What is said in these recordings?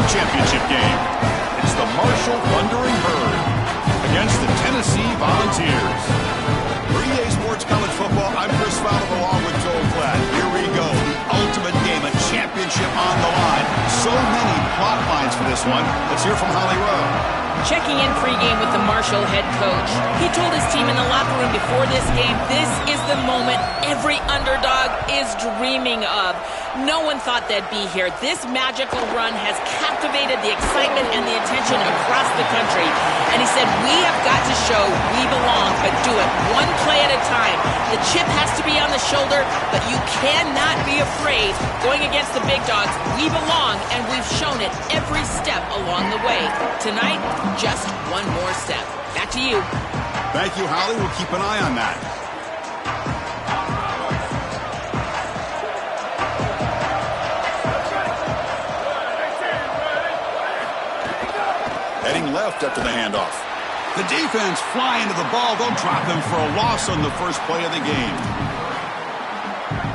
championship game. It's the Marshall Thundering Herd against the Tennessee Volunteers. For EA Sports College Football, I'm Chris Fowler along with Joel Klatt. Here we go, the ultimate game, a championship on the line. So many plot lines for this one. Let's hear from Holly Rowe. Checking in pregame with the Marshall head coach. He told his team in the locker room before this game, this is the moment every underdog is dreaming of. No one thought they'd be here. This magical run has captivated the excitement and the attention across the country. And he said, we have got to show we belong, but do it one play at a time. The chip has to be on the shoulder, but you cannot be afraid. Going against the big dogs, we belong, and we've shown it every step along the way. Tonight, just one more step. Back to you. Thank you, Holly. We'll keep an eye on that. Heading left after the handoff. The defense fly into the ball. They'll drop him for a loss on the first play of the game.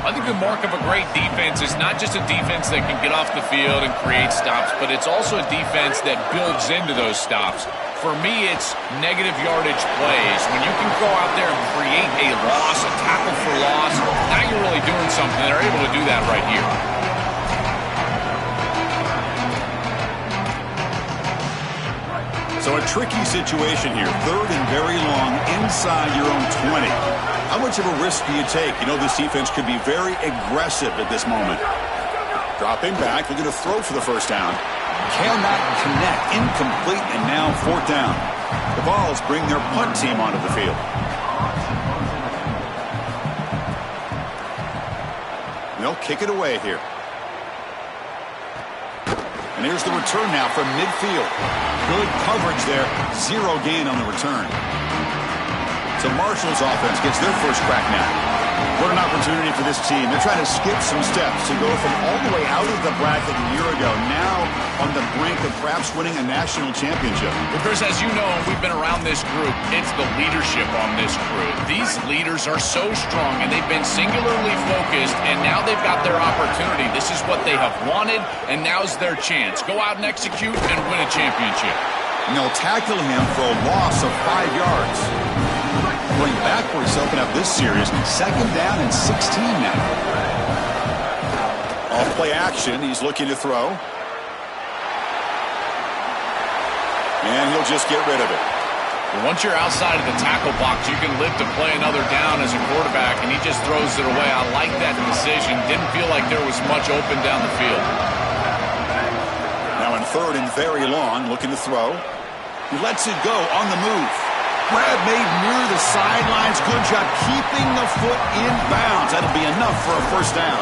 I think the mark of a great defense is not just a defense that can get off the field and create stops, but it's also a defense that builds into those stops. For me, it's negative yardage plays. When you can go out there and create a loss, a tackle for loss, now you're really doing something. They're able to do that right here. So a tricky situation here. Third and very long inside your own 20. How much of a risk do you take? You know this defense could be very aggressive at this moment. Dropping back, looking to throw for the first down. Cannot connect, incomplete, and now fourth down. The Vols bring their punt team onto the field. They'll kick it away here. And here's the return now from midfield. Good coverage there. Zero gain on the return. So Marshall's offense gets their first crack now. What an opportunity for this team. They're trying to skip some steps to go from all the way out of the bracket a year ago, now on the brink of perhaps winning a national championship. Well, Chris, as you know, we've been around this group. It's the leadership on this crew. These leaders are so strong, and they've been singularly focused, and now they've got their opportunity. This is what they have wanted, and now's their chance. Go out and execute and win a championship. And they'll tackle him for a loss of 5 yards. Going backwards to open up this series. Second down and 16 now. Off play action. He's looking to throw. And he'll just get rid of it. Well, once you're outside of the tackle box, you can live to play another down as a quarterback, and he just throws it away. I like that decision. Didn't feel like there was much open down the field. Now in third and very long, looking to throw. He lets it go on the move. Grab made near the sidelines. Good job keeping the foot in bounds. That'll be enough for a first down.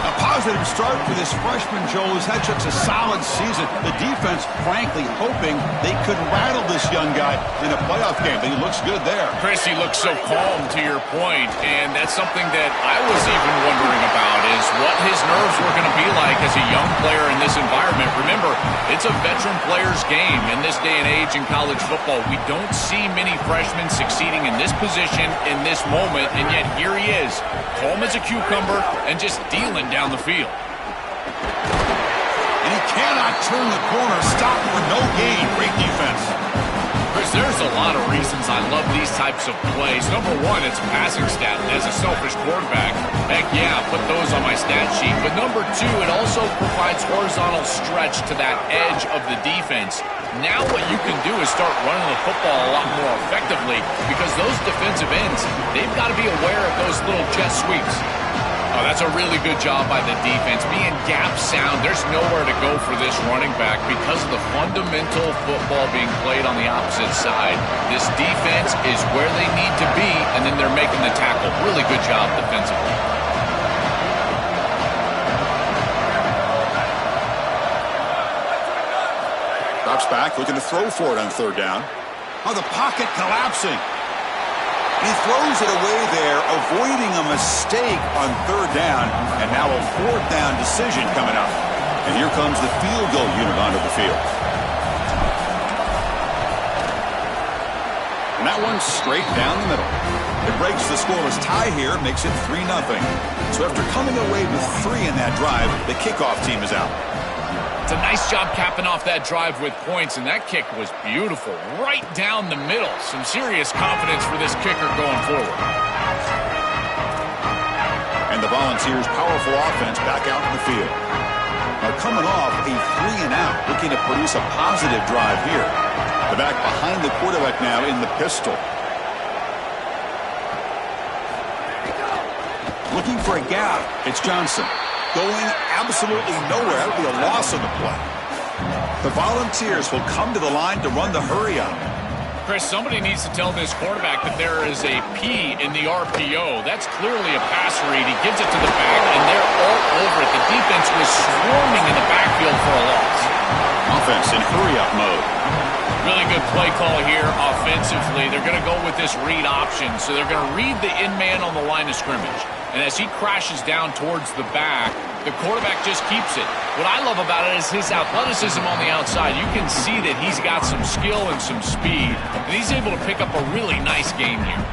A positive start for this freshman, Joel, who's had such a solid season. The defense, frankly, hoping they could rattle this young guy in a playoff game. But he looks good there. Chris, he looks so calm, to your point, and that's something that I was even wondering about, is what his nerves were going to be like as a young player in this environment. Remember, it's a veteran player's game in this day and age in college football. We don't see many freshmen succeeding in this position in this moment, and yet here he is, calm as a cucumber and just dealing down the field. And he cannot turn the corner. Stop for no gain. Great defense. Chris, there's a lot of reasons I love these types of plays. Number one, it's passing stat. As a selfish quarterback, heck yeah, put those on my stat sheet. But number two, it also provides horizontal stretch to that edge of the defense. Now what you can do is start running the football a lot more effectively, because those defensive ends, they've got to be aware of those little jet sweeps. Oh, that's a really good job by the defense. Being gap sound, there's nowhere to go for this running back because of the fundamental football being played on the opposite side. This defense is where they need to be, and then they're making the tackle. Really good job defensively. Drops back, looking to throw for it on third down. Oh, the pocket collapsing. He throws it away there, avoiding a mistake on third down, and now a fourth down decision coming up. And here comes the field goal unit onto the field. And that one's straight down the middle. It breaks the scoreless tie here, makes it 3-0. So after coming away with 3 in that drive, the kickoff team is out. It's a nice job capping off that drive with points, and that kick was beautiful. Right down the middle. Some serious confidence for this kicker going forward. And the Volunteers' powerful offense back out in the field. Now coming off a 3-and-out, looking to produce a positive drive here. The back behind the quarterback now in the pistol. Looking for a gap. It's Johnson. Going absolutely nowhere. That would be a loss on the play. The Volunteers will come to the line to run the hurry up. Chris, somebody needs to tell this quarterback that there is a P in the RPO. That's clearly a pass read. He gives it to the back, and they're all over it. The defense was swarming in the backfield for a loss. Offense in hurry-up mode. Really good play call here offensively. They're going to go with this read option, so they're going to read the in-man on the line of scrimmage. And as he crashes down towards the back, the quarterback just keeps it. What I love about it is his athleticism on the outside. You can see that he's got some skill and some speed, and he's able to pick up a really nice game here.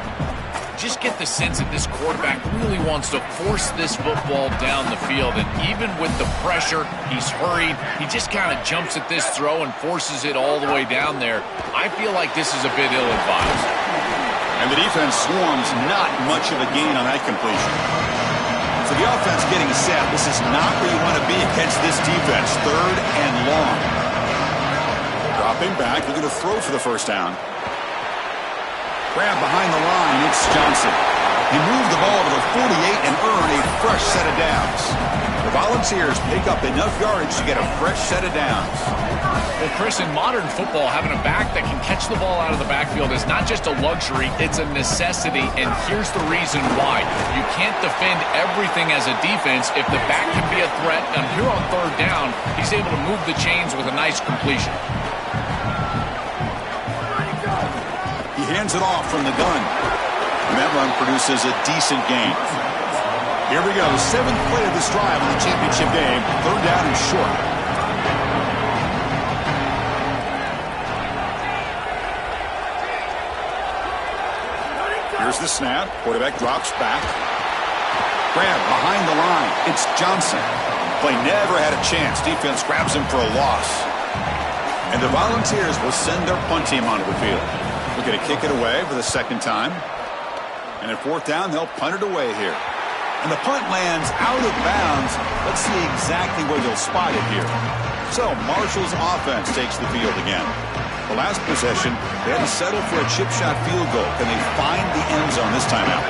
Just get the sense that this quarterback really wants to force this football down the field, and even with the pressure, he's hurried. He just kind of jumps at this throw and forces it all the way down there. I feel like this is a bit ill-advised. And the defense swarms, not much of a gain on that completion. So the offense getting set. This is not where you want to be against this defense. 3rd and long. Dropping back, looking to throw for the first down. Grab behind the line, it's Johnson. He moved the ball to the 48 and earned a fresh set of downs. The Volunteers pick up enough yardage to get a fresh set of downs. Well, Chris, in modern football, having a back that can catch the ball out of the backfield is not just a luxury, it's a necessity, and here's the reason why. You can't defend everything as a defense if the back can be a threat, and here on 3rd down, he's able to move the chains with a nice completion. He hands it off from the gun. And that run produces a decent gain. Here we go, 7th play of this drive in the championship game. 3rd down and short. Here's the snap. Quarterback drops back. Grab behind the line. It's Johnson. Play never had a chance. Defense grabs him for a loss. And the Volunteers will send their punt team onto the field. Looking to kick it away for the 2nd time. And at 4th down, they'll punt it away here. And the punt lands out of bounds. Let's see exactly where they'll spot it here. So Marshall's offense takes the field again. The last possession, they had to settle for a chip shot field goal. Can they find the end zone this time out?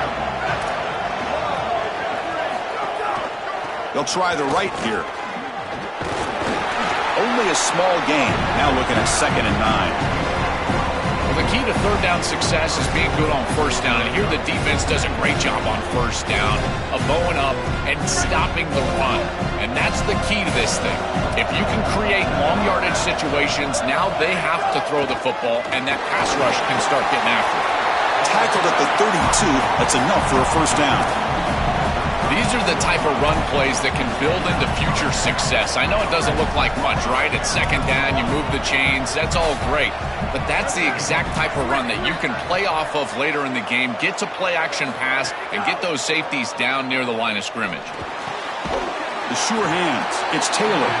They'll try the right here. Only a small gain. Now looking at 2nd and 9. Well, the key to 3rd down success is being good on 1st down, and here the defense does a great job on 1st down of bowing up and stopping the run, and that's the key to this thing. If you can create long yardage situations, now they have to throw the football, and that pass rush can start getting after it. Tackled at the 32, that's enough for a 1st down. These are the type of run plays that can build into future success. I know it doesn't look like much, right? It's 2nd down, you move the chains, that's all great. But that's the exact type of run that you can play off of later in the game, get to play action pass, and get those safeties down near the line of scrimmage. The sure hands, it's Taylor.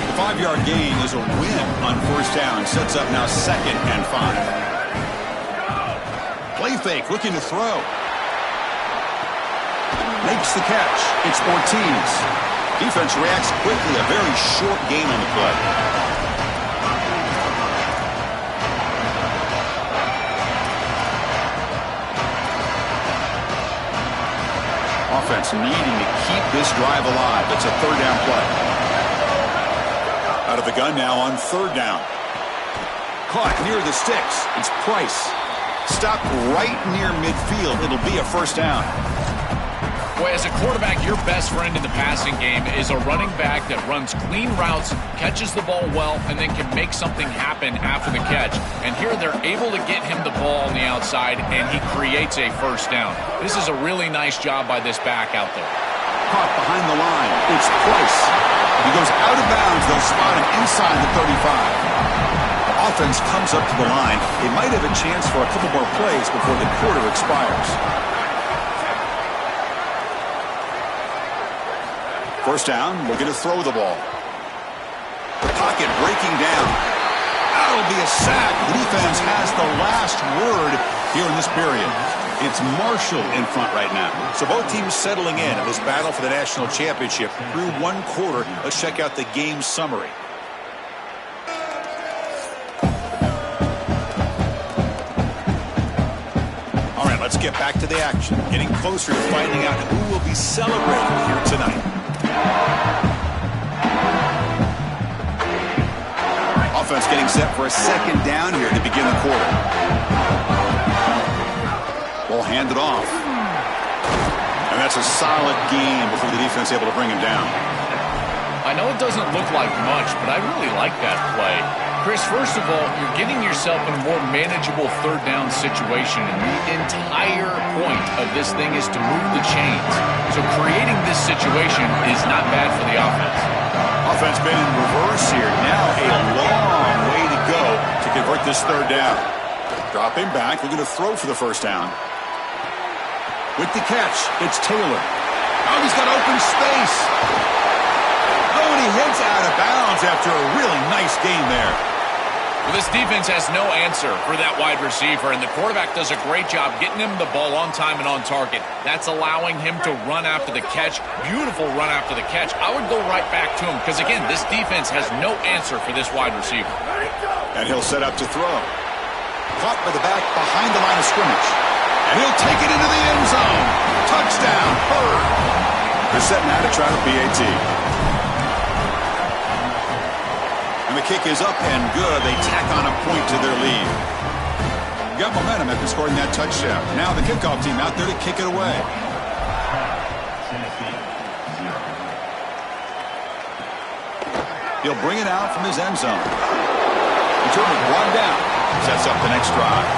The 5-yard gain is a win on 1st down, sets up now 2nd and 5. Play fake, looking to throw. Makes the catch. It's Ortiz. Defense reacts quickly. A very short gain on the play. Offense needing to keep this drive alive. It's a 3rd down play. Out of the gun now on 3rd down. Caught near the sticks. It's Price. Stopped right near midfield. It'll be a 1st down. Boy, as a quarterback, your best friend in the passing game is a running back that runs clean routes, catches the ball well, and then can make something happen after the catch. And here they're able to get him the ball on the outside, and he creates a 1st down. This is a really nice job by this back out there. Caught behind the line. It's Price. He goes out of bounds. They'll spot him inside the 35. Offense comes up to the line. They might have a chance for a couple more plays before the quarter expires. First down, looking to throw the ball. The pocket breaking down. That'll be a sack. The defense has the last word here in this period. It's Marshall in front right now. So both teams settling in this battle for the national championship through one quarter. Let's check out the game summary. All right, let's get back to the action. Getting closer to finding out who will be celebrating here tonight. Offense getting set for a second down here to begin the quarter. Ball handed off. And that's a solid game before the defense able to bring him down. I know it doesn't look like much, but I really like that play. Chris, first of all, you're getting yourself in a more manageable third down situation, and the entire point of this thing is to move the chains. So creating this situation is not bad for the offense. Offense been in reverse here. Now a long way to go to convert this third down. Dropping back, looking to throw for the first down. With the catch, it's Taylor. Oh, he's got open space. Oh, and he heads out of bounds after a really nice game there. Well, this defense has no answer for that wide receiver, and the quarterback does a great job getting him the ball on time and on target. That's allowing him to run after the catch. Beautiful run after the catch. I would go right back to him because, again, this defense has no answer for this wide receiver. And he'll set up to throw. Caught by the back behind the line of scrimmage. And he'll take it into the end zone. Touchdown, Bird. They're setting out to try the PAT. And the kick is up and good. They tack on a point to their lead. Got momentum after scoring that touchdown. Now the kickoff team out there to kick it away. He'll bring it out from his end zone. Return it one down. Sets up the next drive.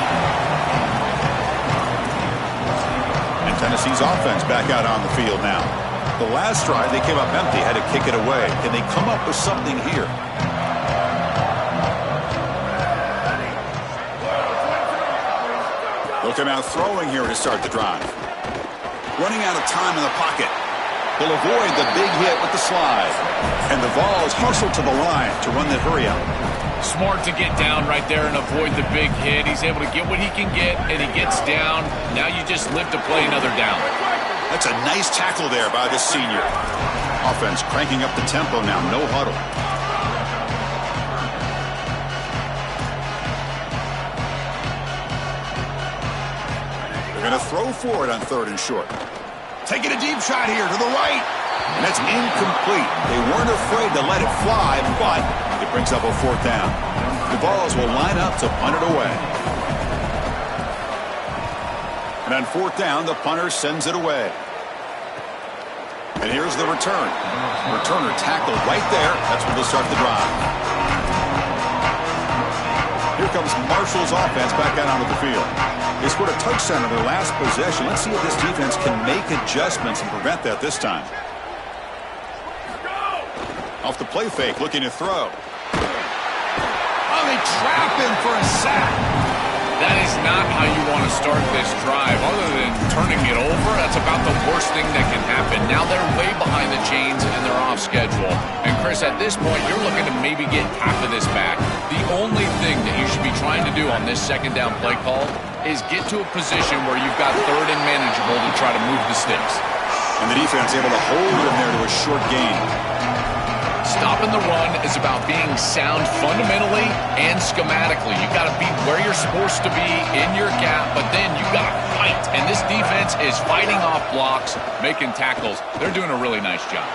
And Tennessee's offense back out on the field now. The last drive, they came up empty, had to kick it away. Can they come up with something here? They'll come out throwing here to start the drive. Running out of time in the pocket. He'll avoid the big hit with the slide. And the ball is hustled to the line to run that hurry out. Smart to get down right there and avoid the big hit. He's able to get what he can get, and he gets down. Now you just live to play another down. That's a nice tackle there by the senior. Offense cranking up the tempo now. No huddle. They're going to throw for it on 3rd and short. Taking a deep shot here to the right. And that's incomplete. They weren't afraid to let it fly, but it brings up a 4th down. The balls will line up to punt it away. And on 4th down, the punter sends it away. And here's the return. Returner tackled right there. That's where they'll start the drive. Here comes Marshall's offense back out onto the field. They scored a touchdown in their last possession. Let's see if this defense can make adjustments and prevent that this time. Off the play fake, looking to throw. Oh, they trap him for a sack. That is not how you want to start this drive. Other than turning it over, that's about the worst thing that can happen. Now they're way behind the chains and they're off schedule. And Chris, at this point, you're looking to maybe get half of this back. The only thing that you should be trying to do on this 2nd down play call is get to a position where you've got 3rd and manageable to try to move the sticks. And the defense able to hold him there to a short gain. Stopping the run is about being sound fundamentally and schematically. You got to be where you're supposed to be in your gap, but then you got to fight. And this defense is fighting off blocks, making tackles. They're doing a really nice job.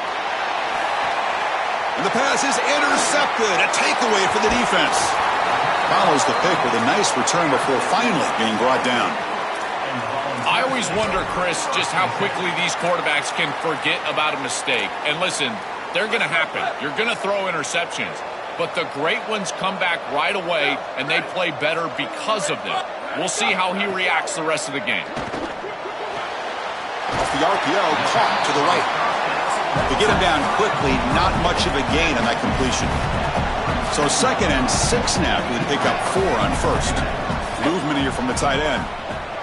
And the pass is intercepted. A takeaway for the defense. Follows the pick with a nice return before finally being brought down. I always wonder, Chris, just how quickly these quarterbacks can forget about a mistake. And listen, they're going to happen. You're going to throw interceptions. But the great ones come back right away, and they play better because of them. We'll see how he reacts the rest of the game. Off the RPO, caught to the right. To get him down quickly, not much of a gain on that completion. So 2nd and 6 now. He would pick up 4 on 1st. Movement here from the tight end.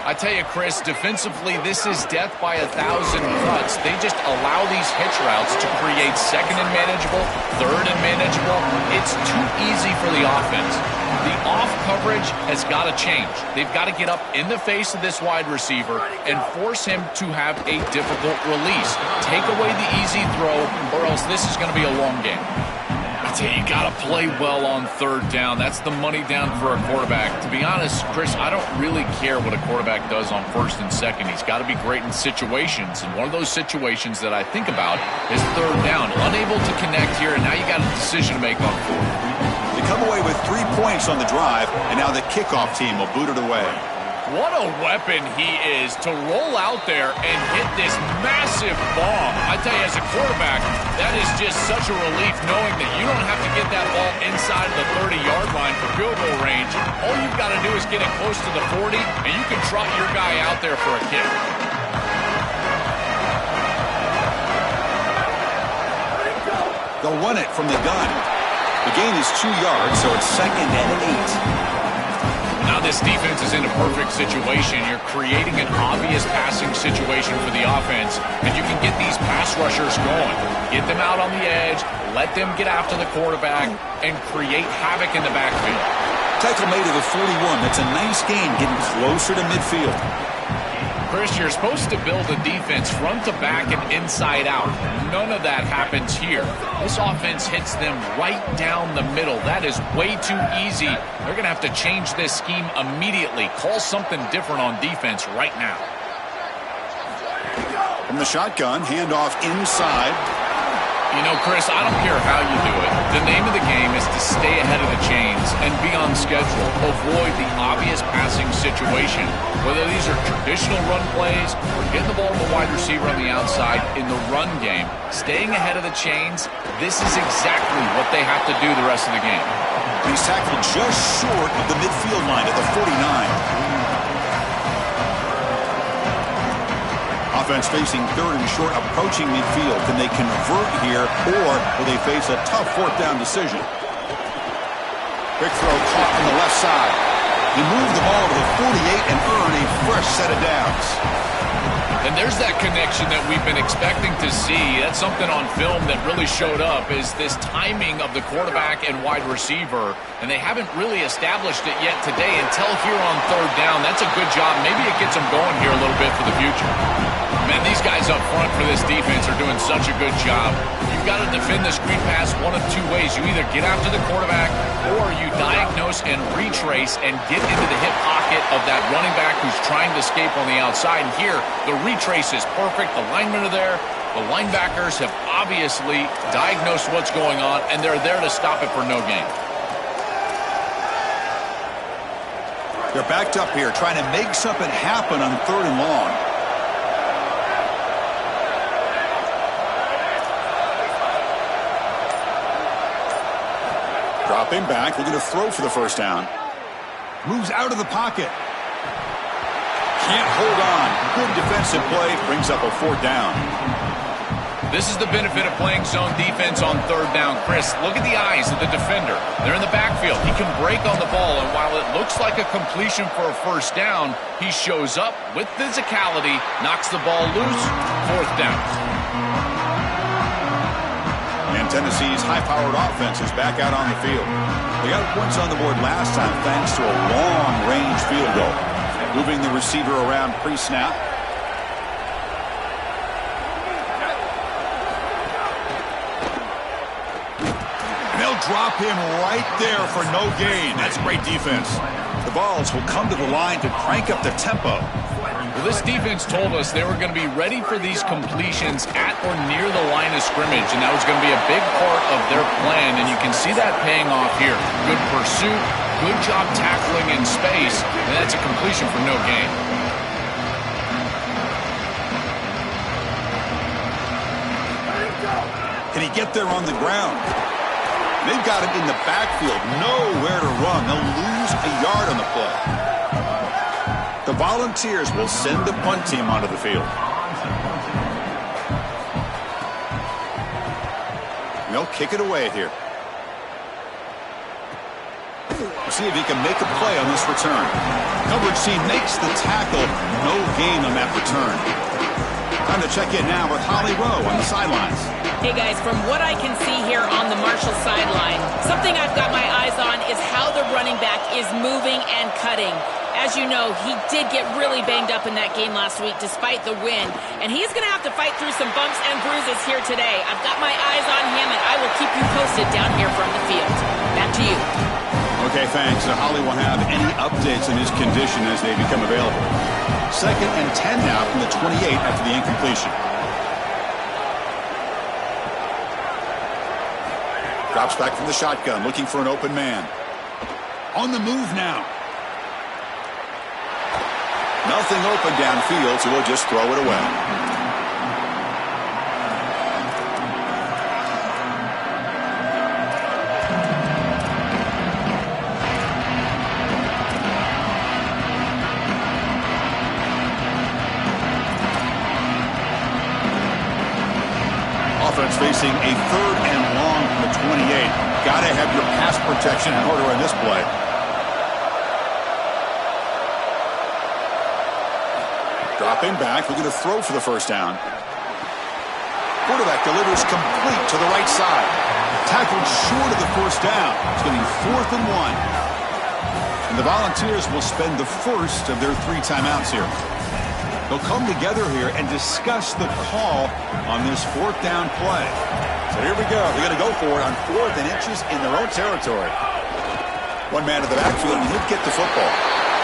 I tell you, Chris, defensively, this is death by 1,000 cuts. They just allow these hitch routes to create second and manageable, third and manageable. It's too easy for the offense. The off coverage has got to change. They've got to get up in the face of this wide receiver and force him to have a difficult release. Take away the easy throw, or else this is going to be a long game. You got to play well on third down. That's the money down for a quarterback. To be honest, Chris, I don't really care what a quarterback does on first and second. He's got to be great in situations, and one of those situations that I think about is third down. Unable to connect here, and now you got a decision to make on fourth. They come away with 3 points on the drive, and now the kickoff team will boot it away. What a weapon he is to roll out there and hit this massive bomb. I tell you, as a quarterback, that is just such a relief knowing that you don't have to get that ball inside of the 30-yard line for field goal range. All you've got to do is get it close to the 40, and you can trot your guy out there for a kick. They'll run it from the gun. The gain is 2 yards, so it's 2nd and 8. Now this defense is in a perfect situation. You're creating an obvious passing situation for the offense, and you can get these pass rushers going. Get them out on the edge, let them get after the quarterback, and create havoc in the backfield. Tackle made of the 41. That's a nice gain, getting closer to midfield. Chris, you're supposed to build a defense front to back and inside out. None of that happens here. This offense hits them right down the middle. That is way too easy. They're going to have to change this scheme immediately. Call something different on defense right now. From the shotgun, handoff inside. You know, Chris, I don't care how you do it. The name of the game is to stay ahead of the chains and be on schedule. Avoid the obvious passing situation. Whether these are traditional run plays or getting the ball to the wide receiver on the outside in the run game, staying ahead of the chains, this is exactly what they have to do the rest of the game. He's tackled just short of the midfield line at the 49. Offense facing third and short, approaching midfield. Can they convert here, or will they face a tough fourth down decision? Quick throw caught on the left side. He moved the ball to the 48 and earned a fresh set of downs. And there's that connection that we've been expecting to see. That's something on film that really showed up, is this timing of the quarterback and wide receiver. And they haven't really established it yet today until here on third down. That's a good job. Maybe it gets them going here a little bit for the future. Man, these guys up front for this defense are doing such a good job. You've got to defend the screen pass one of 2 ways. You either get after the quarterback or you diagnose and retrace and get into the hip pocket of that running back who's trying to escape on the outside. And here, the retrace is perfect. The linemen are there. The linebackers have obviously diagnosed what's going on, and they're there to stop it for no gain. They're backed up here, trying to make something happen on third and long. Dropping back, looking to throw for the first down. Moves out of the pocket. Can't hold on. Good defensive play, brings up a fourth down. This is the benefit of playing zone defense on third down. Chris, look at the eyes of the defender. They're in the backfield. He can break on the ball, and while it looks like a completion for a first down, he shows up with physicality, knocks the ball loose, fourth down. And Tennessee's high-powered offense is back out on the field. They got points on the board last time thanks to a long-range field goal. Moving the receiver around pre-snap. They'll drop him right there for no gain. That's great defense. The Vols will come to the line to crank up the tempo. Well, this defense told us they were going to be ready for these completions at or near the line of scrimmage, and that was going to be a big part of their plan, and you can see that paying off here. Good pursuit, good job tackling in space, and that's a completion for no gain. Can he get there on the ground? They've got him in the backfield, nowhere to run. They'll lose a yard on the play. The Volunteers will send the punt team onto the field. They'll kick it away here. see if he can make a play on this return. Coverage team makes the tackle. No gain on that return. Time to check in now with Holly Rowe on the sidelines. Hey guys, from what I can see here on the Marshall sideline, something I've got my eyes on is how the running back is moving and cutting. As you know, he did get really banged up in that game last week despite the win, and he's going to have to fight through some bumps and bruises here today. I've got my eyes on him, and I will keep you posted down here from the field. Back to you. Okay, thanks. Holly will have any updates on his condition as they become available. 2nd and 10 now from the 28 after the incompletion. Drops back from the shotgun, looking for an open man. On the move now. Nothing open downfield, so we'll just throw it away. Offense facing a 3rd and long from the 28. Got to have your pass protection in order in this play. Dropping back, looking to throw for the first down. Quarterback delivers complete to the right side. Tackled short of the first down. It's getting 4th and 1. And the Volunteers will spend the first of their 3 timeouts here. They'll come together here and discuss the call on this 4th down play. So here we go. They're going to go for it on 4th and inches in their own territory. One man to the backfield, and he'll get the football.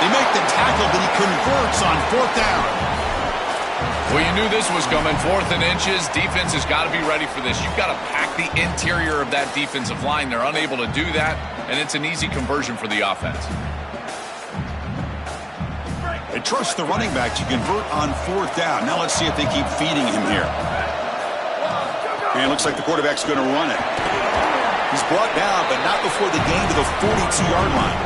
They make the tackle, but he converts on 4th down. Well, you knew this was coming. 4th and inches. Defense has got to be ready for this. You've got to pack the interior of that defensive line. They're unable to do that, and it's an easy conversion for the offense. They trust the running back to convert on 4th down. Now let's see if they keep feeding him here. And it looks like the quarterback's going to run it. He's brought down, but not before the gain to the 42-yard line.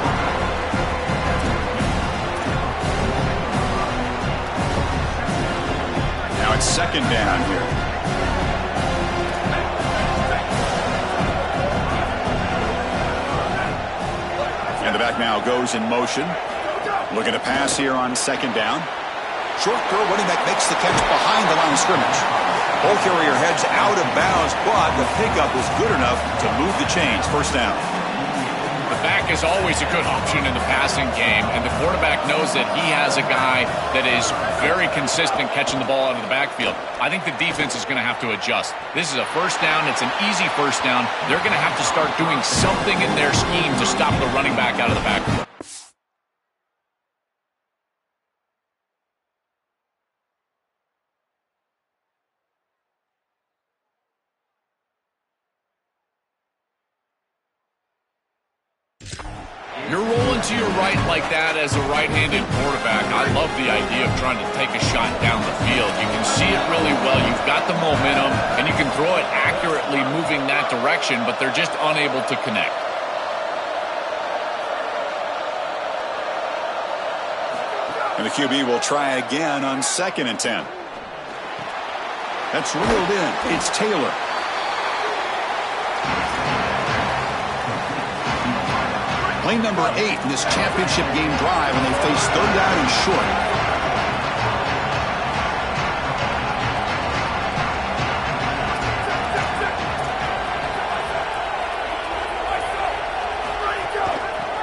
Now it's 2nd down here. And the back now goes in motion. Looking to pass here on 2nd down. Short throw, running back makes the catch behind the line of scrimmage. Ball carrier heads out of bounds, but the pickup is good enough to move the chains. 1st down. The back is always a good option in the passing game, and the quarterback knows that he has a guy that is very consistent catching the ball out of the backfield. I think the defense is going to have to adjust. This is a 1st down. It's an easy 1st down. They're going to have to start doing something in their scheme to stop the running back out of the backfield. You're rolling to your right like that as a right-handed quarterback. I love the idea of trying to take a shot down the field. You can see it really well. You've got the momentum, and you can throw it accurately moving that direction, but they're just unable to connect. And the QB will try again on 2nd and 10. That's reeled in. It's Taylor. Play number 8 in this championship game drive, and they face 3rd down and short.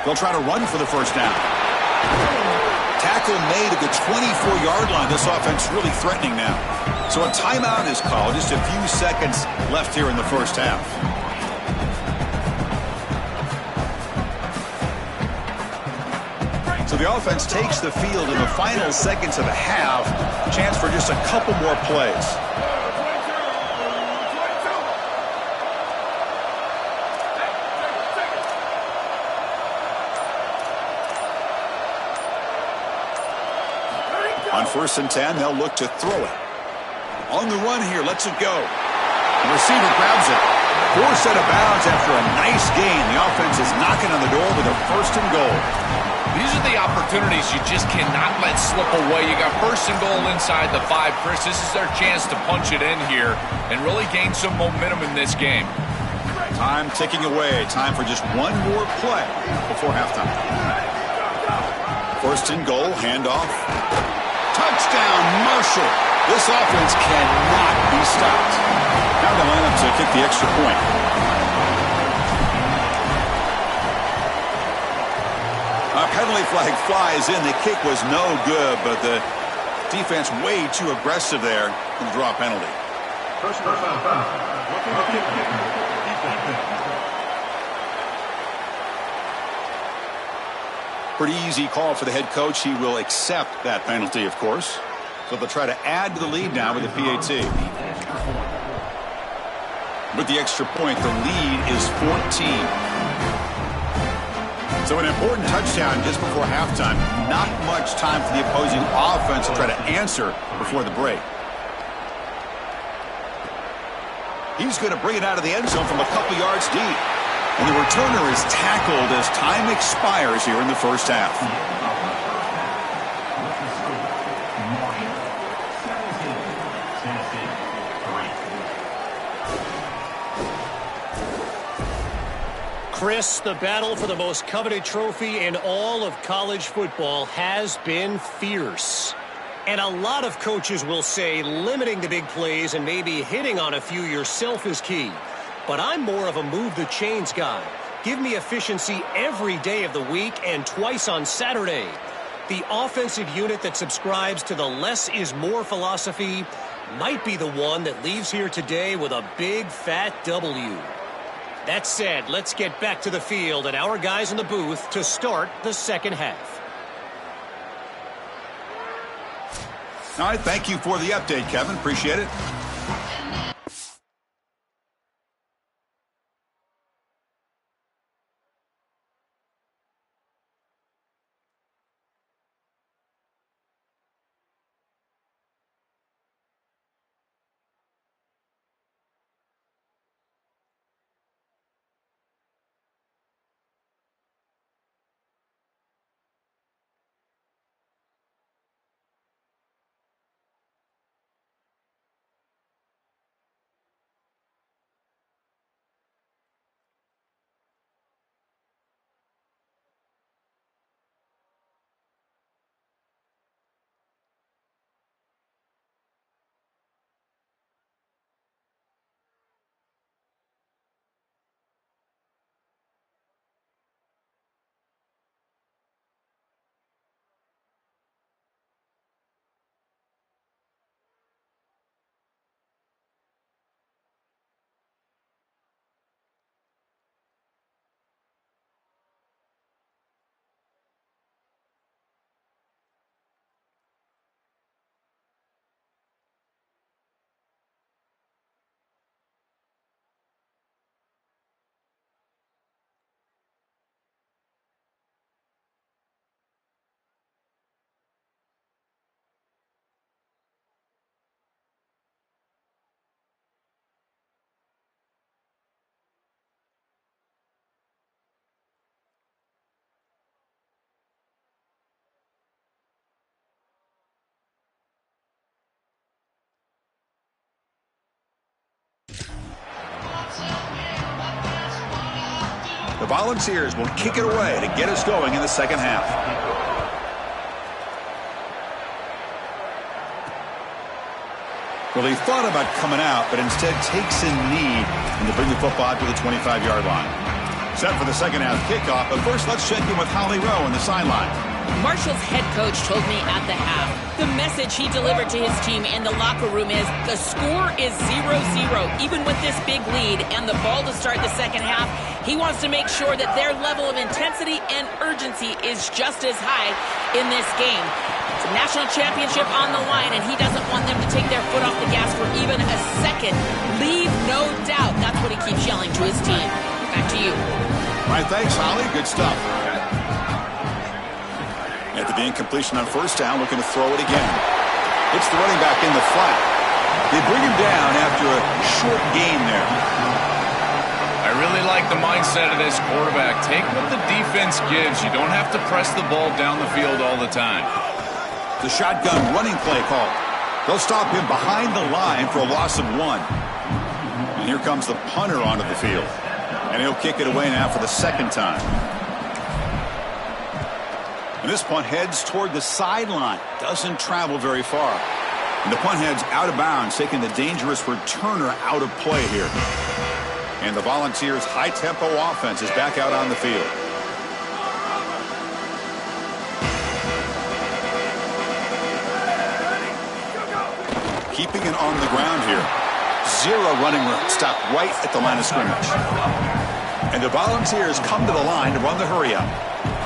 They'll try to run for the 1st down. Tackle made at the 24-yard line. This offense really threatening now. So a timeout is called. Just a few seconds left here in the 1st half. So the offense takes the field in the final seconds of the half. Chance for just a couple more plays. On 1st and 10, they'll look to throw it. On the run here, lets it go. The receiver grabs it. Forced out of bounds after a nice gain. The offense is knocking on the door with a 1st and goal. These are the opportunities you just cannot let slip away. You got 1st and goal inside the 5. Chris, this is their chance to punch it in here and really gain some momentum in this game. Time ticking away. Time for just one more play before halftime. First and goal, handoff. Touchdown, Marshall. This offense cannot be stopped. Now they line up to kick the extra point. A penalty flag flies in. The kick was no good, but the defense way too aggressive there to draw a penalty. Pretty easy call for the head coach. He will accept that penalty, of course. So they'll try to add to the lead now with the PAT. With the extra point, the lead is 14. So an important touchdown just before halftime. Not much time for the opposing offense to try to answer before the break. He's going to bring it out of the end zone from a couple yards deep. And the returner is tackled as time expires here in the first half. Chris, the battle for the most coveted trophy in all of college football has been fierce. And a lot of coaches will say limiting the big plays and maybe hitting on a few yourself is key. But I'm more of a move the chains guy. Give me efficiency every day of the week and twice on Saturday. The offensive unit that subscribes to the less is more philosophy might be the one that leaves here today with a big fat W. That said, let's get back to the field and our guys in the booth to start the second half. All right, thank you for the update, Kevin. Appreciate it. The Volunteers will kick it away to get us going in the second half. Well, he thought about coming out, but instead takes a knee and to bring the football to the 25-yard line. Set for the second half kickoff, but first let's check in with Holly Rowe on the sideline. Marshall's head coach told me at the half, the message he delivered to his team in the locker room is the score is 0-0. Even with this big lead and the ball to start the second half, he wants to make sure that their level of intensity and urgency is just as high in this game. It's a national championship on the line, and he doesn't want them to take their foot off the gas for even a second. Leave no doubt. That's what he keeps yelling to his team. Back to you. All right, thanks, Holly. Good stuff. After the incompletion on first down, looking to throw it again. It's the running back in the flat. They bring him down after a short gain there. I really like the mindset of this quarterback. Take what the defense gives. You don't have to press the ball down the field all the time. The shotgun running play call. They'll stop him behind the line for a loss of 1. And here comes the punter onto the field. And he'll kick it away now for the second time. And this punt heads toward the sideline. Doesn't travel very far. And the punt heads out of bounds, taking the dangerous returner out of play here. And the Volunteers' high-tempo offense is back out on the field. Keeping it on the ground here. Zero running room. Stop right at the line of scrimmage. And the Volunteers come to the line to run the hurry-up.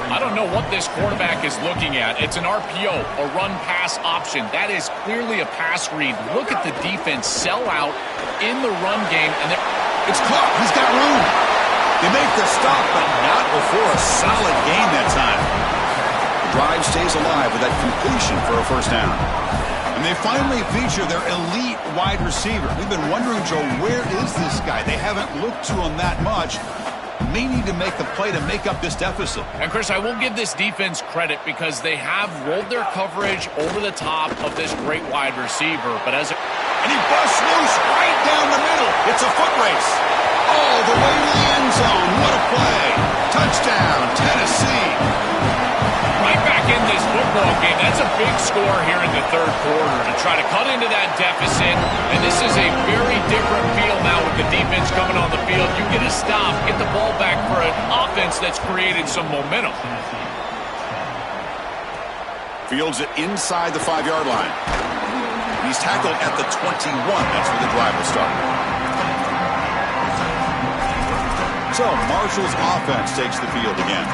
I don't know what this quarterback is looking at. It's an RPO, a run-pass option. That is clearly a pass read. Look at the defense sell out in the run game. And it's caught. He's got room. They make the stop, but not before a solid gain that time. The drive stays alive with that completion for a first down. And they finally feature their elite wide receiver. We've been wondering, Joe, where is this guy? They haven't looked to him that much. May need to make the play to make up this deficit. And, Chris, I will give this defense credit because they have rolled their coverage over the top of this great wide receiver. But and he busts loose right down the middle. It's a foot race. All the way to the end zone. What a play. Touchdown, Tennessee. Right back in this football game. That's a big score here in the third quarter to try to cut into that deficit. And this is a very different feel now with the defense coming on the field. You get a stop, get the ball back for an offense that's created some momentum. Fields it inside the 5-yard line. He's tackled at the 21. That's where the drive will start. So Marshall's offense takes the field again.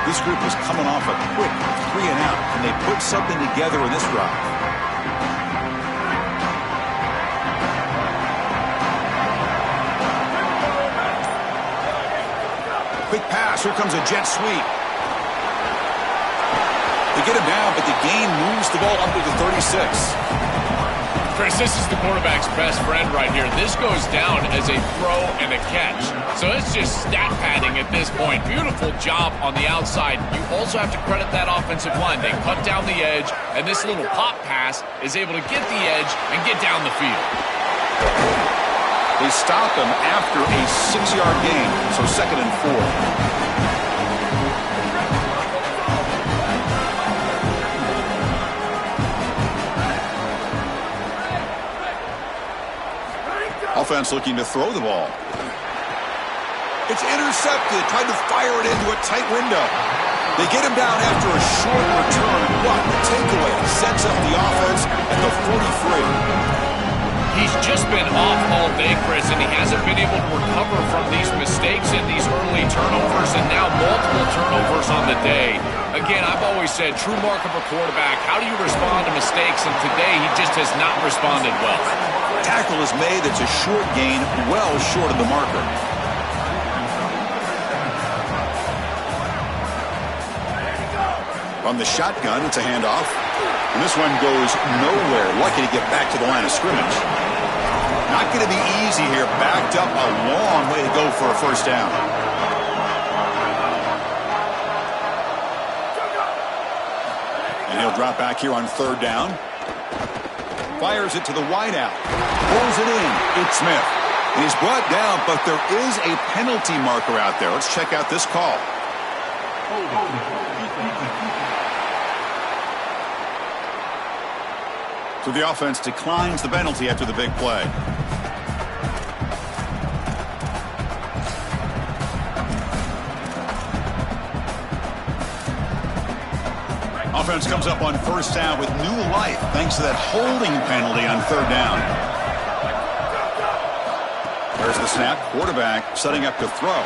This group was coming off a quick 3-and-out, and they put something together in this drive. Quick pass. Here comes a jet sweep. They get him down, but the gain moves the ball up to the 36. Chris, this is the quarterback's best friend right here. This goes down as a throw and a catch. So it's just stat padding at this point. Beautiful job on the outside. You also have to credit that offensive line. They cut down the edge, and this little pop pass is able to get the edge and get down the field. They stop him after a 6-yard gain, so 2nd and 4. Offense looking to throw the ball. It's intercepted. Tried to fire it into a tight window. They get him down after a short return. What a takeaway. Sets up the offense at the 43. He's just been off all day, Chris, and he hasn't been able to recover from these mistakes and these early turnovers, and now multiple turnovers on the day. Again, I've always said, true mark of a quarterback, how do you respond to mistakes? And today, he just has not responded well. Tackle is made. It's a short gain, well short of the marker. From the shotgun, it's a handoff. And this one goes nowhere. Lucky to get back to the line of scrimmage. Not going to be easy here. Backed up a long way to go for a first down. And he'll drop back here on 3rd down. Fires it to the wideout. Pulls it in. It's Smith. And he's brought down, but there is a penalty marker out there. Let's check out this call. So the offense declines the penalty after the big play. Offense comes up on 1st down with new life thanks to that holding penalty on 3rd down. There's the snap. Quarterback setting up to throw.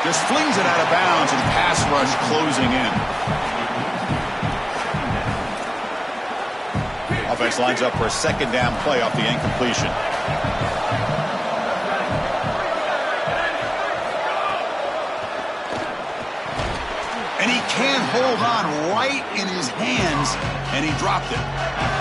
Just flings it out of bounds, and pass rush closing in. Offense lines up for a 2nd down play off the incompletion. And he can't hold on right in his hands, and he dropped it.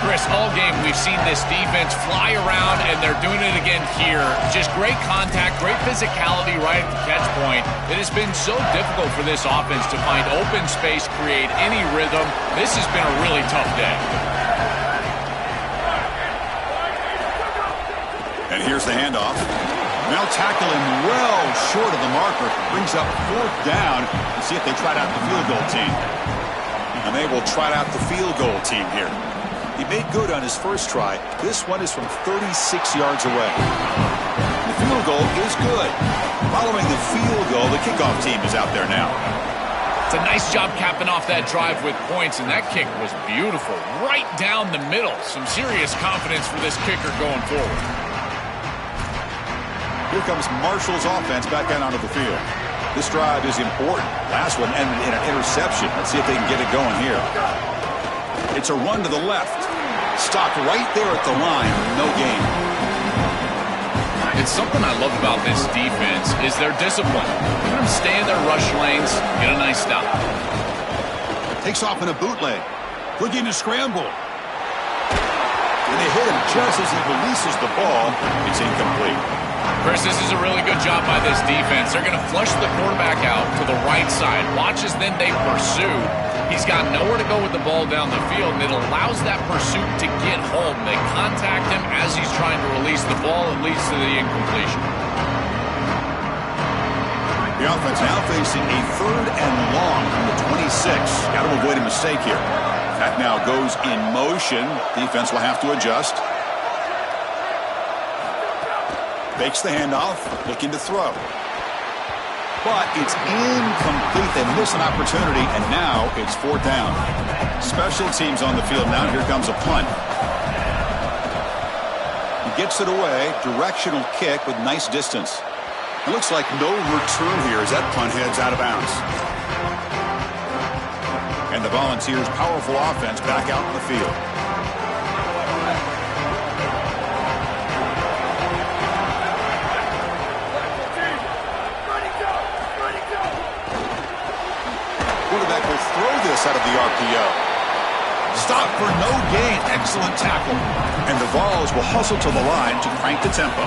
Chris, all game we've seen this defense fly around, and they're doing it again here. Just great contact, great physicality right at the catch point. It has been so difficult for this offense to find open space, create any rhythm. This has been a really tough day. And here's the handoff. They'll tackle him well short of the marker. Brings up 4th down. Let's see if they trot out the field goal team. And they will trot out the field goal team here. He made good on his first try. This one is from 36 yards away. The field goal is good. Following the field goal, the kickoff team is out there now. It's a nice job capping off that drive with points, and that kick was beautiful. Right down the middle. Some serious confidence for this kicker going forward. Here comes Marshall's offense back out onto the field. This drive is important. Last one ended in an interception. Let's see if they can get it going here. It's a run to the left. Stopped right there at the line. No gain. It's something I love about this defense is their discipline. Let them stay in their rush lanes, get a nice stop. Takes off in a bootleg. Looking to scramble. And they hit him just as he releases the ball. It's incomplete. Chris, this is a really good job by this defense. They're going to flush the quarterback out to the right side. Watch as then they pursue. He's got nowhere to go with the ball down the field, and it allows that pursuit to get home. They contact him as he's trying to release the ball. It leads to the incompletion. The offense now facing a 3rd and long from the 26. Got to avoid a mistake here. That now goes in motion. Defense will have to adjust. Fakes the handoff, looking to throw. But it's incomplete. They miss an opportunity, and now it's 4th down. Special teams on the field now. Here comes a punt. He gets it away. Directional kick with nice distance. It looks like no return here as that punt heads out of bounds. And the Volunteers' powerful offense back out in the field. Quarterback will throw this out of the RPO. Stop for no gain. Excellent tackle. And the Vols will hustle to the line to crank the tempo.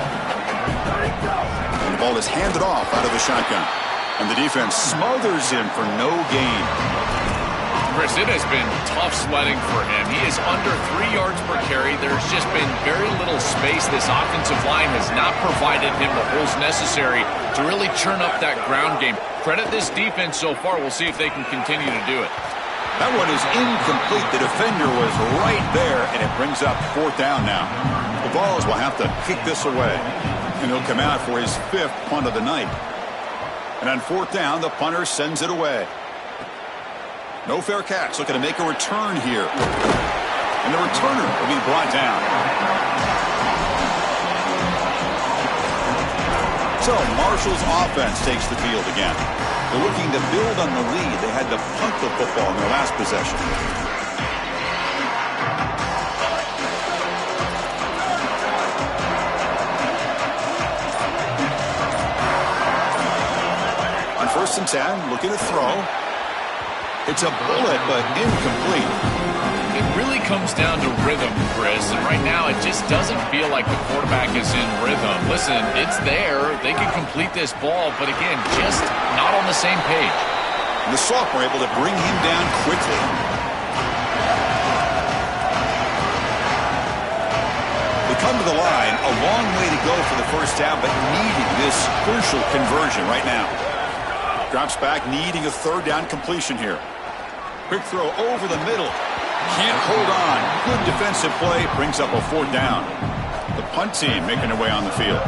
And the ball is handed off out of the shotgun. And the defense smothers him for no gain. Chris, it has been tough sledding for him. He is under 3 yards per carry. There's just been very little space. This offensive line has not provided him the holes necessary to really churn up that ground game. Credit this defense so far. We'll see if they can continue to do it. That one is incomplete. The defender was right there, and it brings up 4th down now. The Vols will have to kick this away, and he'll come out for his 5th punt of the night. And on 4th down, the punter sends it away. No fair catch. Looking to make a return here. And the returner will be brought down. So Marshall's offense takes the field again. They're looking to build on the lead. They had to punt the football in their last possession. On 1st and 10, looking to throw. It's a bullet, but incomplete. It really comes down to rhythm, Chris, and right now it just doesn't feel like the quarterback is in rhythm. Listen, it's there. They can complete this ball, but again, just not on the same page. And the sophomore able to bring him down quickly. They come to the line, a long way to go for the 1st down, but needing this crucial conversion right now. Drops back, needing a 3rd down completion here. Quick throw over the middle. Can't hold on. Good defensive play. Brings up a 4th down. The punt team making their way on the field.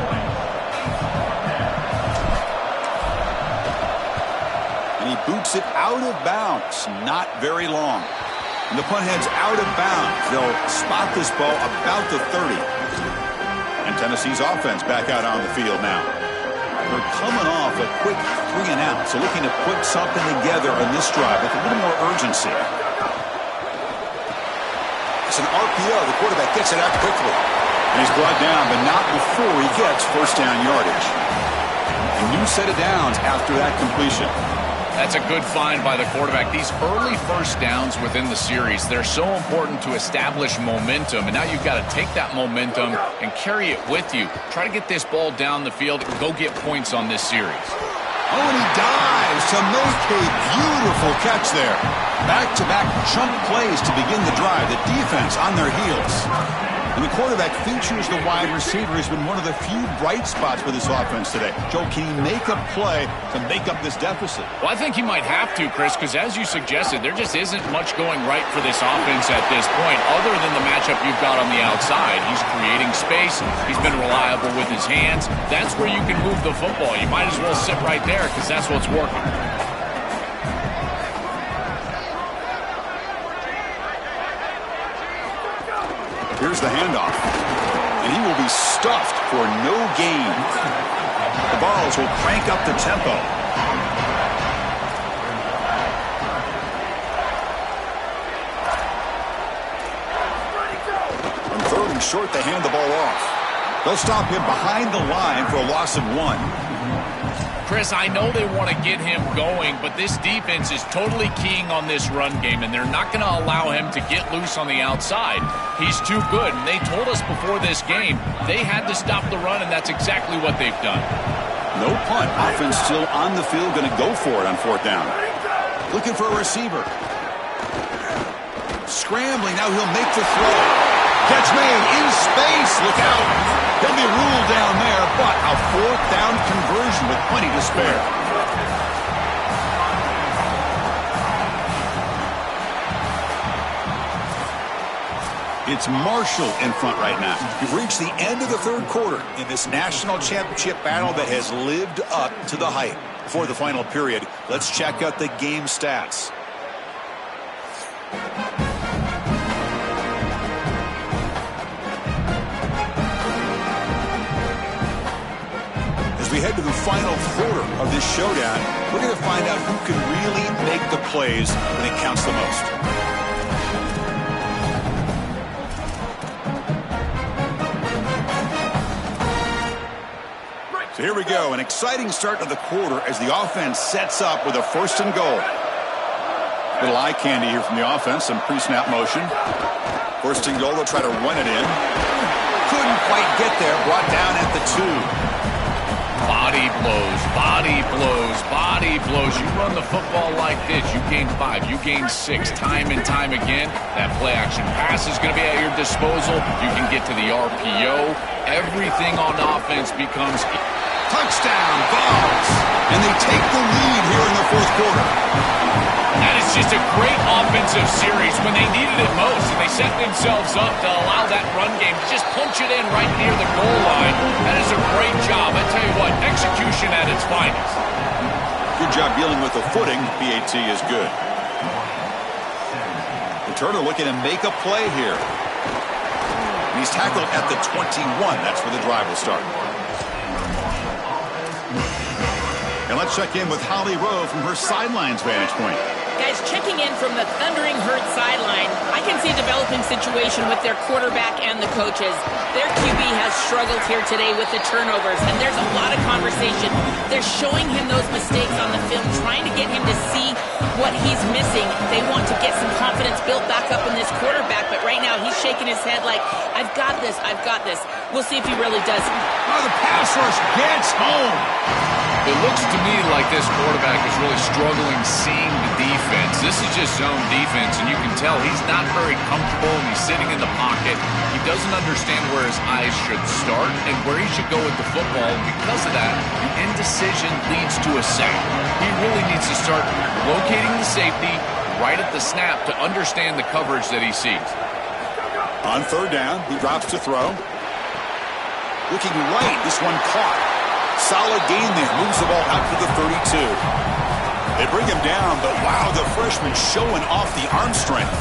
And he boots it out of bounds. Not very long. And the punt heads out of bounds. They'll spot this ball about the 30. And Tennessee's offense back out on the field now. They're coming off a quick 3 and out, so looking to put something together on this drive with a little more urgency. It's an RPO. The quarterback gets it out quickly. And he's brought down, but not before he gets 1st down yardage. A new set of downs after that completion. That's a good find by the quarterback. These early 1st downs within the series, they're so important to establish momentum. And now you've got to take that momentum and carry it with you. Try to get this ball down the field and go get points on this series. Oh, and he dives to make a beautiful catch there. Back-to-back chunk plays to begin the drive. The defense on their heels. And the quarterback features the wide receiver has been one of the few bright spots for this offense today. Joe, can he make a play to make up this deficit? Well, I think he might have to, Chris, because as you suggested, there just isn't much going right for this offense at this point, other than the matchup you've got on the outside. He's creating space. He's been reliable with his hands. That's where you can move the football. You might as well sit right there because that's what's working. Here's the handoff. And he will be stuffed for no gain. The Vols will crank up the tempo. On 3rd and short, they hand the ball off. They'll stop him behind the line for a loss of 1. Chris, I know they want to get him going, but this defense is totally keying on this run game, and they're not going to allow him to get loose on the outside. He's too good, and they told us before this game they had to stop the run, and that's exactly what they've done. No punt. Offense still on the field, going to go for it on 4th down. Looking for a receiver. Scrambling, now he'll make the throw. Catch made in space. Look out. He'll be ruled down there, but a 4th down conversion with plenty to spare. It's Marshall in front right now. We've reached the end of the 3rd quarter in this national championship battle that has lived up to the hype. Before the final period, let's check out the game stats. As we head to the final quarter of this showdown, we're going to find out who can really make the plays when it counts the most. So here we go, an exciting start to the quarter as the offense sets up with a 1st and goal. Little eye candy here from the offense, some pre-snap motion. 1st and goal, they'll try to run it in. Couldn't quite get there, brought down at the 2. Body blows, body blows, body blows. You run the football like this, you gain 5, you gain 6, time and time again. That play-action pass is going to be at your disposal. You can get to the RPO. Everything on offense becomes... Touchdown, Vols! And they take the lead here in the 4th quarter. That is just a great offensive series when they needed it most, and they set themselves up to allow that run game to just punch it in right near the goal line. That is a great job. I tell you what, execution at its finest. Good job dealing with the footing. PAT is good. The Turtle looking to make a play here. He's tackled at the 21. That's where the drive will start. And let's check in with Holly Rowe from her sidelines vantage point. Guys, checking in from the thundering herd sideline, I can see a developing situation with their quarterback and the coaches. Their QB has struggled here today with the turnovers, and there's a lot of conversation. They're showing him those mistakes on the film, trying to get him to see what he's missing. They want to get some confidence built back up in this quarterback, but right now he's shaking his head like, I've got this, I've got this. We'll see if he really does. Oh, the pass rush gets home. It looks to me like this quarterback is really struggling seeing the defense. This is just zone defense, and you can tell he's not very comfortable, and he's sitting in the pocket. He doesn't understand where his eyes should start and where he should go with the football. And because of that, the indecision leads to a sack. He really needs to start locating the safety right at the snap to understand the coverage that he sees. On 3rd down, he drops to throw. Looking right, this one caught. Solid gain there, moves the ball out to the 32. They bring him down, but wow, the freshman showing off the arm strength.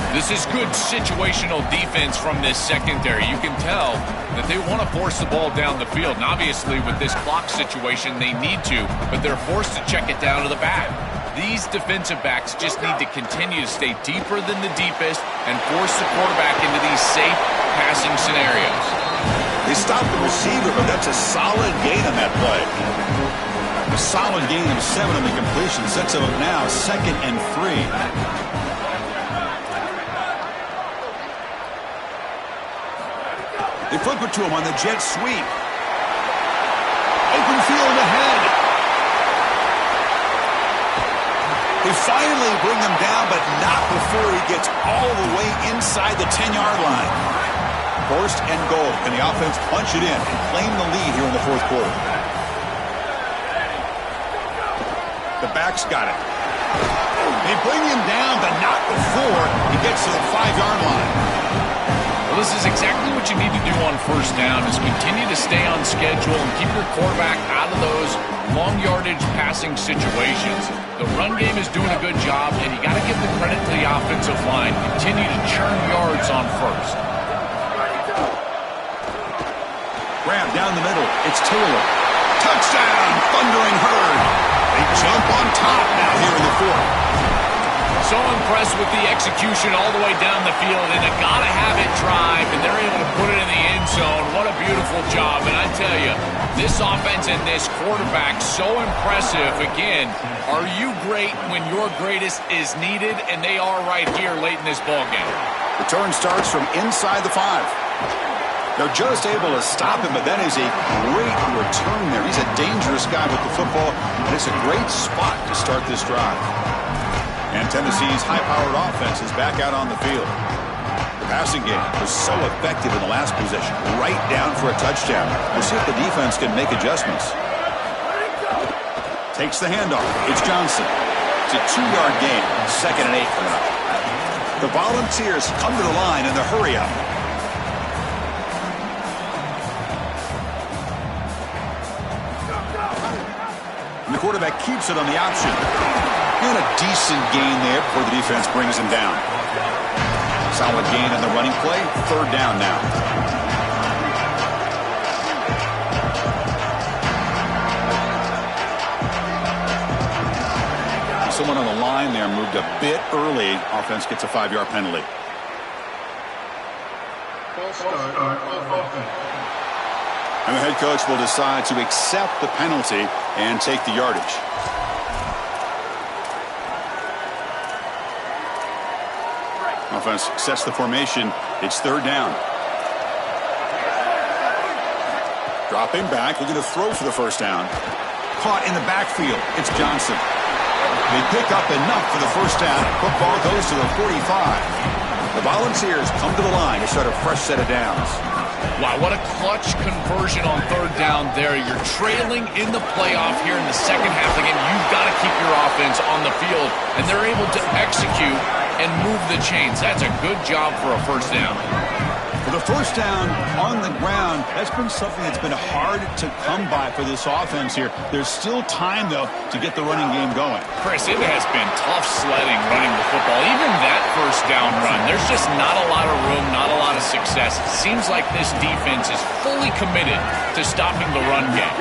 This is good situational defense from this secondary. You can tell that they want to force the ball down the field. And obviously with this clock situation, they need to, but they're forced to check it down to the back. These defensive backs just need to continue to stay deeper than the deepest and force the quarterback into these safe passing scenarios. They stopped the receiver, but that's a solid gain on that play. A solid gain of 7 on the completion sets them up now 2nd and 3. They flip it to him on the jet sweep. Open field ahead. They finally bring him down, but not before he gets all the way inside the 10-yard line. First and goal. Can the offense punch it in and claim the lead here in the fourth quarter? The back's got it. They bring him down, but not before he gets to the 5-yard line. Well, this is exactly what you need to do on first down, is continue to stay on schedule and keep your quarterback out of those long yardage passing situations. The run game is doing a good job, and you got to give the credit to the offensive line. Continue to churn yards on first. Grab down the middle. It's Taylor. Touchdown, Thundering Herd. They jump on top now here in the fourth. So impressed with the execution all the way down the field, and a gotta-have-it drive, and they're able to put it in the end zone. What a beautiful job. And I tell you, this offense and this quarterback, so impressive. Again, are you great when your greatest is needed? And they are right here late in this ballgame. Return starts from inside the 5. They're just able to stop him, but that is a great return there. He's a dangerous guy with the football, and it's a great spot to start this drive. And Tennessee's high-powered offense is back out on the field. The passing game was so effective in the last possession, right down for a touchdown. We'll see if the defense can make adjustments. Takes the handoff. It's Johnson. It's a 2-yard gain. 2nd and 8 coming up. The Volunteers come to the line in the hurry-up. And the quarterback keeps it on the option. And a decent gain there before the defense brings him down. Solid gain on the running play. 3rd down now. Someone on the line there moved a bit early. Offense gets a 5-yard penalty. And the head coach will decide to accept the penalty and take the yardage. Offense sets the formation. It's 3rd down. Dropping back, looking to throw for the first down. Caught in the backfield. It's Johnson. They pick up enough for the first down. Football goes to the 45. The Volunteers come to the line to start a fresh set of downs. Wow, what a clutch conversion on 3rd down there. You're trailing in the playoff here in the second half of the game. You've got to keep your offense on the field, and they're able to execute and move the chains. That's a good job for a first down. For the first down on the ground, that's been something that's been hard to come by for this offense here. There's still time, though, to get the running game going. Chris, it has been tough sledding running the football. Even that first down run, there's just not a lot of room, not a lot of success. It seems like this defense is fully committed to stopping the run game.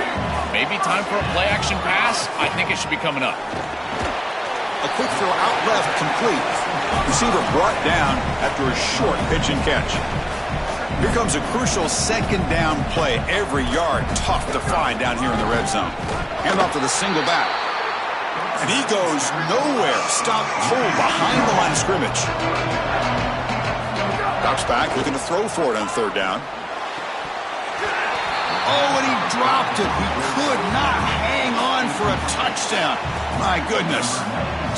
Maybe time for a play-action pass? I think it should be coming up. A quick throw out left, complete. Receiver brought down after a short pitch and catch. Here comes a crucial 2nd down play. Every yard tough to find down here in the red zone. Hand off to the single back. And he goes nowhere. Stopped cold behind the line of scrimmage. Drops back, looking to throw for it on 3rd down. Oh, and he dropped it. He could not hang on for a touchdown. My goodness.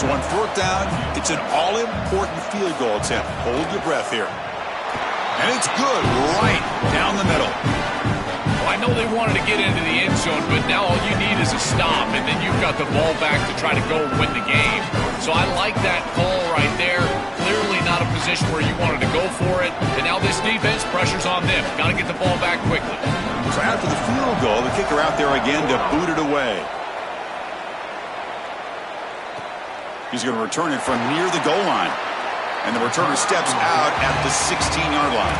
So on 4th down, it's an all-important field goal attempt. Hold your breath here. And it's good right down the middle. Well, I know they wanted to get into the end zone, but now all you need is a stop, and then you've got the ball back to try to go win the game. So I like that call right there. Clearly not a position where you wanted to go for it. And now this defense, pressure's on them. Got to get the ball back quickly. So after the field goal, the kicker out there again to boot it away. He's going to return it from near the goal line. And the returner steps out at the 16-yard line.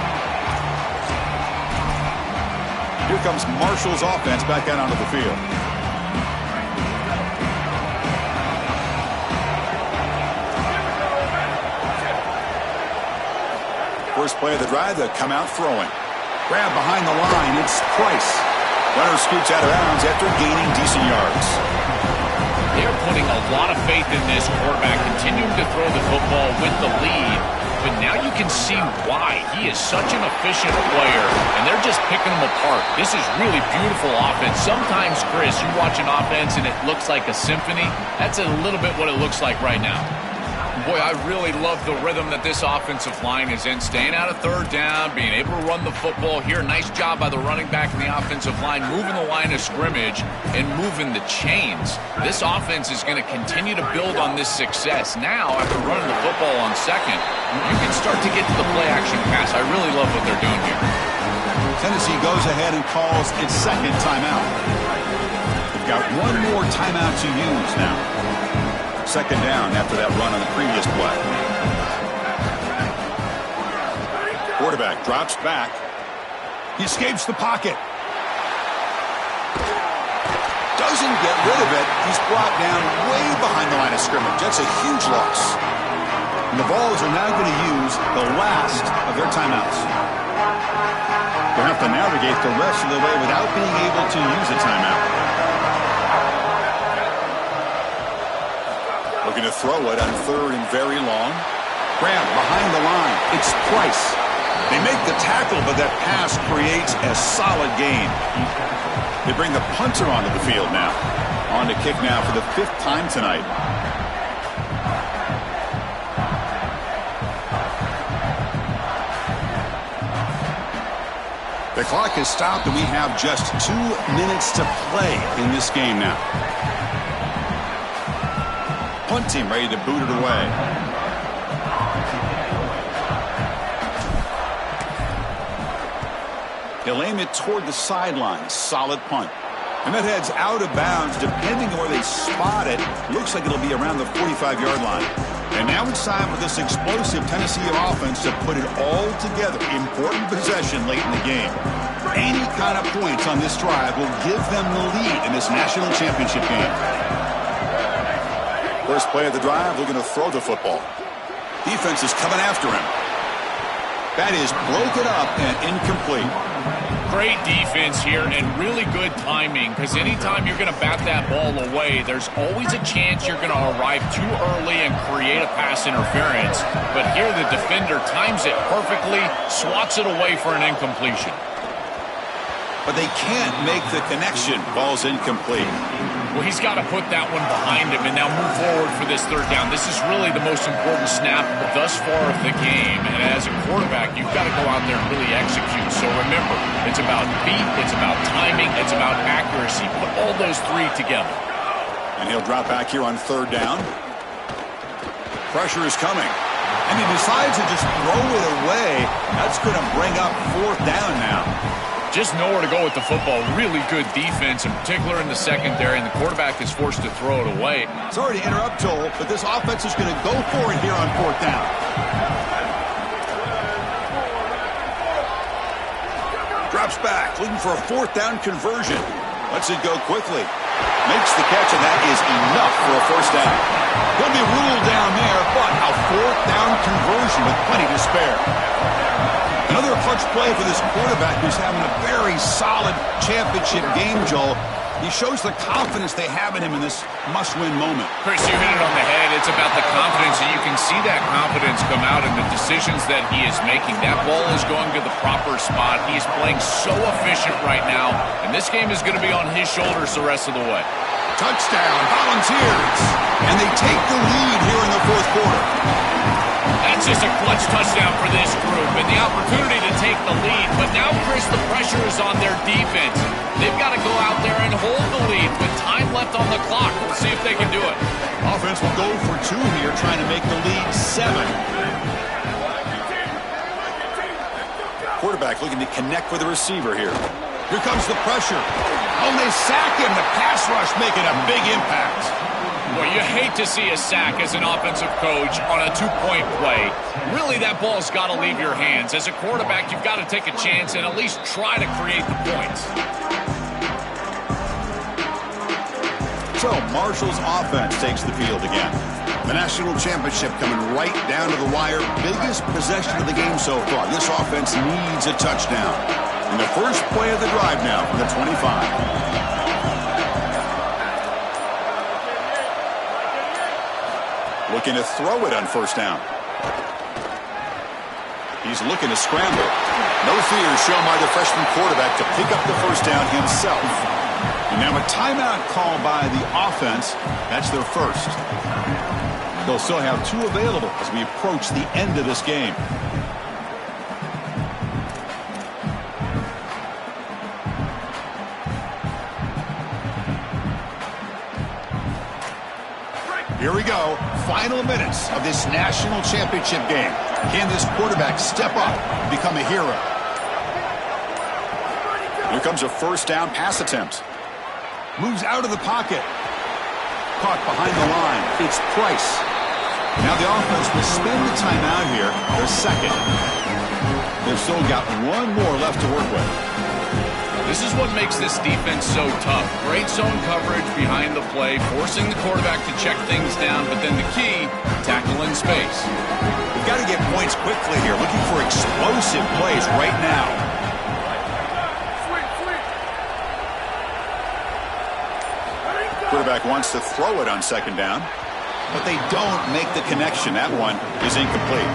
Here comes Marshall's offense back out onto the field. First play of the drive, they come out throwing. Grab behind the line, it's Price. Runner scoots out of bounds after gaining decent yards. They're putting a lot of faith in this quarterback, continuing to throw the football with the lead. But now you can see why. He is such an efficient player, and they're just picking him apart. This is really beautiful offense. Sometimes, Chris, you watch an offense and it looks like a symphony. That's a little bit what it looks like right now. Boy, I really love the rhythm that this offensive line is in. Staying out of third down, being able to run the football here. Nice job by the running back and the offensive line, moving the line of scrimmage and moving the chains. This offense is going to continue to build on this success. Now, after running the football on second, you can start to get to the play-action pass. I really love what they're doing here. Tennessee goes ahead and calls its second timeout. They've got one more timeout to use now. Second down after that run on the previous play. Quarterback drops back. He escapes the pocket. Doesn't get rid of it. He's brought down way behind the line of scrimmage. That's a huge loss. And the Vols are now going to use the last of their timeouts. They'll have to navigate the rest of the way without being able to use a timeout. Looking to throw it on third and very long. Grab behind the line. It's Price. They make the tackle, but that pass creates a solid gain. They bring the punter onto the field now. On to kick now for the 5th time tonight. The clock has stopped, and we have just 2 minutes to play in this game now. Punt team ready to boot it away. He'll aim it toward the sideline. Solid punt. And that heads out of bounds. Depending on where they spot it, looks like it'll be around the 45-yard line. And now it's time for this explosive Tennessee offense to put it all together. Important possession late in the game. Any kind of points on this drive will give them the lead in this national championship game. First play of the drive, looking to throw the football. Defense is coming after him. That is broken up and incomplete. Great defense here and really good timing, because anytime you're going to bat that ball away, there's always a chance you're going to arrive too early and create a pass interference. But here the defender times it perfectly, swats it away for an incompletion. But they can't make the connection. Ball's incomplete. Well, he's got to put that one behind him and now move forward for this third down. This is really the most important snap thus far of the game. And as a quarterback, you've got to go out there and really execute. So remember, it's about beat, it's about timing, it's about accuracy. Put all those three together. And he'll drop back here on third down. Pressure is coming. And he decides to just throw it away. That's going to bring up fourth down now. Just nowhere to go with the football. Really good defense, in particular in the secondary, and the quarterback is forced to throw it away. Sorry to interrupt, Joel, but this offense is going to go for it here on fourth down. Drops back, looking for a fourth down conversion. Lets it go quickly. Makes the catch, and that is enough for a first down. He'll be ruled down there, but a fourth down conversion with plenty to spare. Another clutch play for this quarterback who's having a very solid championship game, Joel. He shows the confidence they have in him in this must-win moment. Chris, you hit it on the head. It's about the confidence, and you can see that confidence come out in the decisions that he is making. That ball is going to the proper spot. He is playing so efficient right now, and this game is going to be on his shoulders the rest of the way. Touchdown, Volunteers. And they take the lead here in the fourth quarter. That's just a clutch touchdown for this group, and the opportunity to take the lead. But now, Chris, the pressure is on their defense. They've got to go out there and hold the lead with time left on the clock. We'll see if they can do it. Offense will go for 2 here, trying to make the lead 7. Quarterback looking to connect with the receiver here. Here comes the pressure. Oh, they sack him. The pass rush making a big impact. Well, you hate to see a sack as an offensive coach on a 2-point play. Really, that ball's got to leave your hands. As a quarterback, you've got to take a chance and at least try to create the points. So, Marshall's offense takes the field again. The national championship coming right down to the wire. Biggest possession of the game so far. This offense needs a touchdown. And the first play of the drive now from the 25. Looking to throw it on first down. He's looking to scramble. No fear shown by the freshman quarterback to pick up the first down himself. And now a timeout call by the offense. That's their first. They'll still have 2 available as we approach the end of this game. Here we go. Final minutes of this national championship game. Can this quarterback step up and become a hero? Here comes a first down pass attempt. Moves out of the pocket. Caught behind the line. It's Price. Now the offense will spend the time out here. Their second. They've still got 1 more left to work with. This is what makes this defense so tough. Great zone coverage behind the play, forcing the quarterback to check things down, but then the key, tackle in space. We've got to get points quickly here, looking for explosive plays right now. Quarterback wants to throw it on second down, but they don't make the connection. That one is incomplete.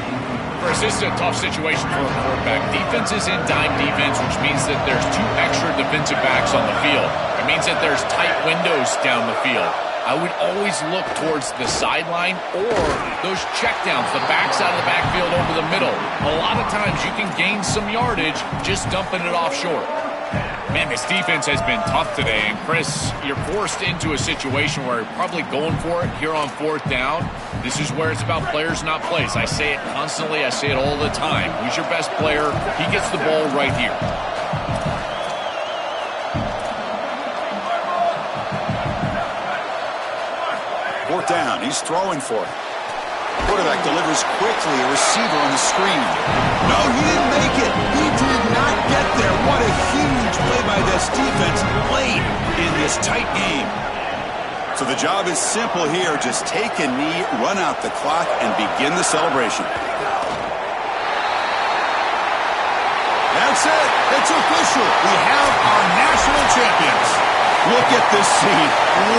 Chris, this is a tough situation for a quarterback. Defense is in dime defense, which means that there's 2 extra defensive backs on the field. It means that there's tight windows down the field. I would always look towards the sideline or those checkdowns, the backside of the backfield over the middle. A lot of times you can gain some yardage just dumping it off short. Man, this defense has been tough today. And, Chris, you're forced into a situation where you're probably going for it here on 4th down. This is where it's about players, not plays. I say it constantly. I say it all the time. Who's your best player? He gets the ball right here. Fourth down. He's throwing for it. Quarterback delivers quickly. A receiver on the screen. No, he didn't make it. He did not get there. What a huge play by this defense late in this tight game. So the job is simple here. Just take a knee, run out the clock, and begin the celebration. That's it. It's official. We have our national champions. Look at this scene.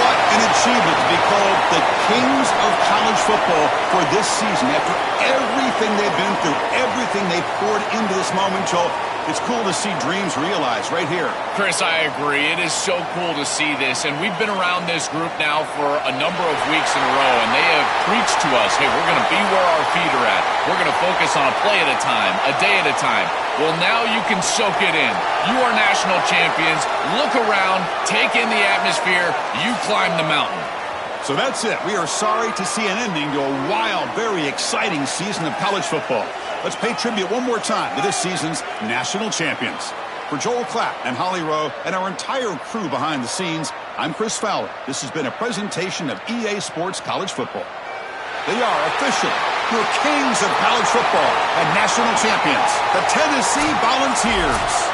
What an achievement to be called the kings of college football for this season. After everything they've been through, everything they've poured into this moment, Joel, it's cool to see dreams realized right here. Chris, I agree. It is so cool to see this, and we've been around this group now for a number of weeks in a row, and they have preached to us, hey, we're going to be where our feet are at. We're going to focus on a play at a time, a day at a time. Well, now you can soak it in. You are national champions. Look around, take in the atmosphere, you climb the mountain. So that's it. We are sorry to see an ending to a wild, very exciting season of college football. Let's pay tribute one more time to this season's national champions. For Joel Clapp and Holly Rowe and our entire crew behind the scenes, I'm Chris Fowler. This has been a presentation of EA Sports College Football. They are officially your kings of college football and national champions, the Tennessee Volunteers.